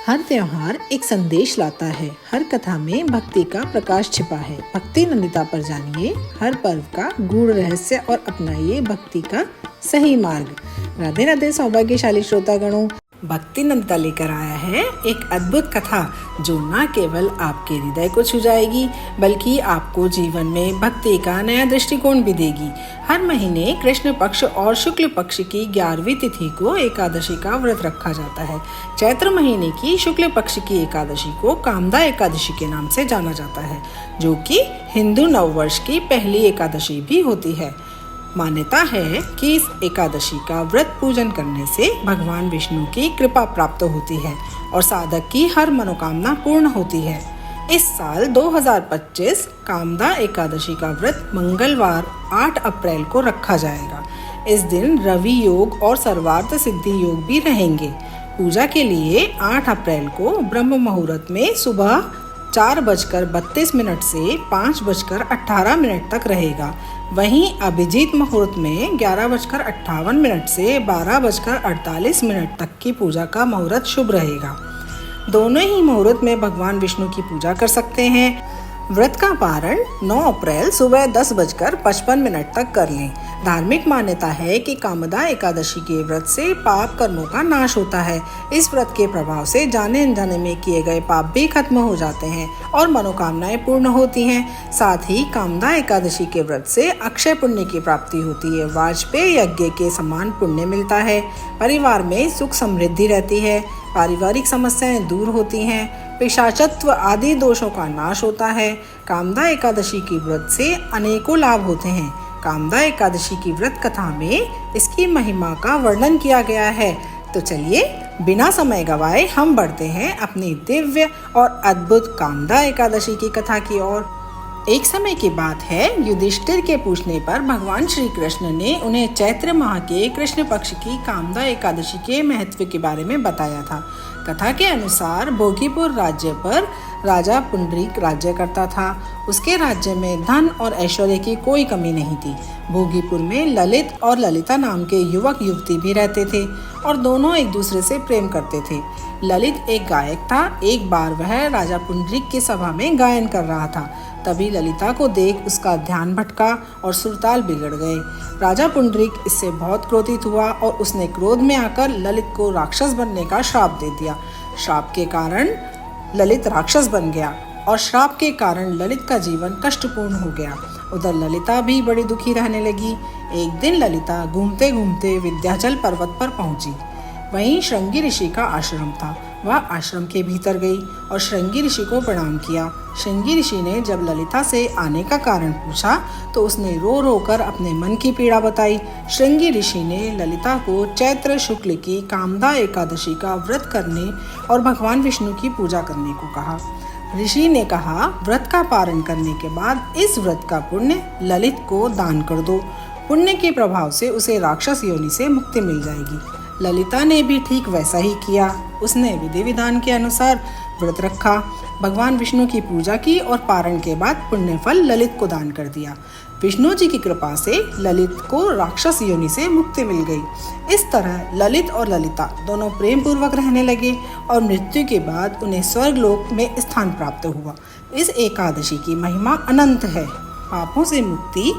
हर त्योहार एक संदेश लाता है। हर कथा में भक्ति का प्रकाश छिपा है। भक्ति नंदिता पर जानिए हर पर्व का गूढ़ रहस्य और अपनाइए भक्ति का सही मार्ग। राधे राधे सौभाग्यशाली श्रोतागणों, भक्ति नंदिता लेकर आया है एक अद्भुत कथा जो न केवल आपके हृदय को छू जाएगी बल्कि आपको जीवन में भक्ति का नया दृष्टिकोण भी देगी। हर महीने कृष्ण पक्ष और शुक्ल पक्ष की 11वीं तिथि को एकादशी का व्रत रखा जाता है। चैत्र महीने की शुक्ल पक्ष की एकादशी को कामदा एकादशी के नाम से जाना जाता है, जो कि हिंदू नववर्ष की पहली एकादशी भी होती है। मान्यता है कि इस एकादशी का व्रत पूजन करने से भगवान विष्णु की कृपा प्राप्त होती है और साधक की हर मनोकामना पूर्ण होती है। इस साल 2025 कामदा एकादशी का व्रत मंगलवार 8 अप्रैल को रखा जाएगा। इस दिन रवि योग और सर्वार्थ सिद्धि योग भी रहेंगे। पूजा के लिए 8 अप्रैल को ब्रह्म मुहूर्त में सुबह 4:32 से 5:18 तक रहेगा। वहीं अभिजीत मुहूर्त में 11:58 से 12:48 तक की पूजा का मुहूर्त शुभ रहेगा। दोनों ही मुहूर्त में भगवान विष्णु की पूजा कर सकते हैं। व्रत का पारण 9 अप्रैल सुबह 10:55 तक कर लें। धार्मिक मान्यता है कि कामदा एकादशी के व्रत से पाप कर्मों का नाश होता है। इस व्रत के प्रभाव से जाने अनजाने में किए गए पाप भी खत्म हो जाते हैं और मनोकामनाएं पूर्ण होती हैं। साथ ही कामदा एकादशी के व्रत से अक्षय पुण्य की प्राप्ति होती है। वाजपेय यज्ञ के समान पुण्य मिलता है। परिवार में सुख समृद्धि रहती है। पारिवारिक समस्याएं दूर होती हैं। पिशाचत्व आदि दोषों का नाश होता है। कामदा एकादशी की व्रत से अनेकों लाभ होते हैं। कामदा एकादशी की व्रत कथा में इसकी महिमा का वर्णन किया गया है। तो चलिए बिना समय गवाए हम बढ़ते हैं अपनी दिव्य और अद्भुत कामदा एकादशी की कथा की ओर। एक समय की बात है, युधिष्ठिर के पूछने पर भगवान श्री कृष्ण ने उन्हें चैत्र माह के कृष्ण पक्ष की कामदा एकादशी के महत्व के बारे में बताया था। कथा के अनुसार भोगीपुर राज्य पर राजा पुंडरीक राज्य करता था। उसके राज्य में धन और ऐश्वर्य की कोई कमी नहीं थी। भोगीपुर में ललित और ललिता नाम के युवक युवती भी रहते थे और दोनों एक दूसरे से प्रेम करते थे। ललित एक गायक था। एक बार वह राजा पुंडरीक की सभा में गायन कर रहा था। तभी ललिता को देख उसका ध्यान भटका और सुरताल बिगड़ गए। राजा पुंडरीक इससे बहुत क्रोधित हुआ और उसने क्रोध में आकर ललित को राक्षस बनने का श्राप दे दिया। श्राप के कारण ललित राक्षस बन गया और श्राप के कारण ललित का जीवन कष्टपूर्ण हो गया। उधर ललिता भी बड़ी दुखी रहने लगी। एक दिन ललिता घूमते घूमते विंध्याचल पर्वत पर पहुंची। वहीं श्रृंगी ऋषि का आश्रम था। वह आश्रम के भीतर गई और श्रृंगी ऋषि को प्रणाम किया। श्रृंगी ऋषि ने जब ललिता से आने का कारण पूछा तो उसने रो रो कर अपने मन की पीड़ा बताई। श्रृंगी ऋषि ने ललिता को चैत्र शुक्ल की कामदा एकादशी का व्रत करने और भगवान विष्णु की पूजा करने को कहा। ऋषि ने कहा, व्रत का पारण करने के बाद इस व्रत का पुण्य ललित को दान कर दो। पुण्य के प्रभाव से उसे राक्षस योनि से मुक्ति मिल जाएगी। ललिता ने भी ठीक वैसा ही किया। उसने विधि विधान के अनुसार व्रत रखा, भगवान विष्णु की पूजा की और पारण के बाद पुण्य फल ललित को दान कर दिया। विष्णु जी की कृपा से ललित को राक्षस योनि से मुक्ति मिल गई। इस तरह ललित और ललिता दोनों प्रेम पूर्वक रहने लगे और मृत्यु के बाद उन्हें स्वर्गलोक में स्थान प्राप्त हुआ। इस एकादशी की महिमा अनंत है। पापों से मुक्ति,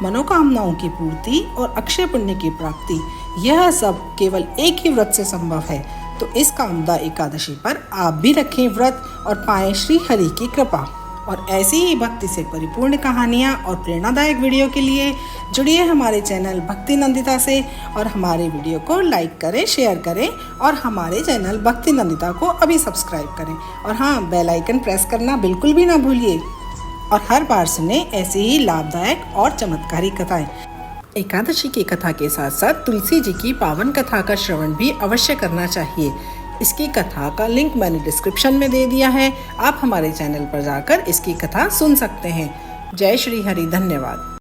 मनोकामनाओं की पूर्ति और अक्षय पुण्य की प्राप्ति, यह सब केवल एक ही व्रत से संभव है। तो इस कामदा एकादशी पर आप भी रखें व्रत और पाएं श्री हरि की कृपा। और ऐसी ही भक्ति से परिपूर्ण कहानियाँ और प्रेरणादायक वीडियो के लिए जुड़िए हमारे चैनल भक्ति नंदिता से और हमारे वीडियो को लाइक करें, शेयर करें और हमारे चैनल भक्ति नंदिता को अभी सब्सक्राइब करें। और हाँ, बेल आइकन प्रेस करना बिल्कुल भी ना भूलिए और हर बार सुने ऐसी ही लाभदायक और चमत्कारी कथाएं। एकादशी की कथा के साथ साथ तुलसी जी की पावन कथा का श्रवण भी अवश्य करना चाहिए। इसकी कथा का लिंक मैंने डिस्क्रिप्शन में दे दिया है। आप हमारे चैनल पर जाकर इसकी कथा सुन सकते हैं। जय श्री हरि, धन्यवाद।